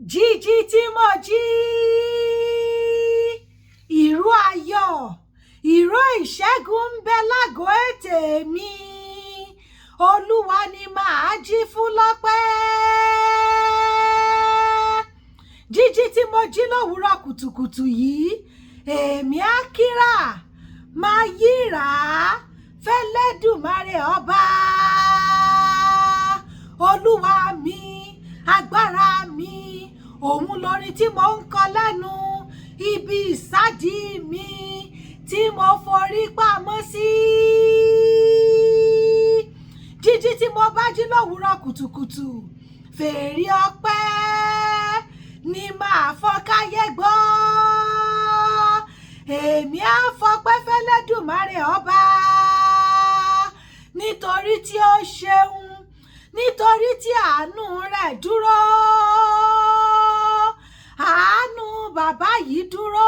jíjí tí mo jí ìró ayọ̀ ìró ìṣẹ́gun ń bẹ lágọ̀ọ́ ètè mi olúwa ni màá jí fún lọ́pẹ́. Jíjí tí mo jí lówùúrọ̀ kùtùkùtù yìí èmi á kíra máa yíra fẹ́lẹ́dùmarè ọba olúwa mi agbára mi òun lórin tí mo ń kọ lẹ́nu ibi ìsádi mi tí mo forí pamọ́ sí. Jíjí tí mo bá jí lówùúrọ̀ kùtùkùtù fèrè ọpẹ́ ni màá fọ́ káyé gbọ́. Èmi á fọpẹ́ fẹ́lẹ́dùmarè ọba nítorí tí ó ṣeun nítorí tí àánú rẹ̀ dúró. Àánú bàbá yìí dúró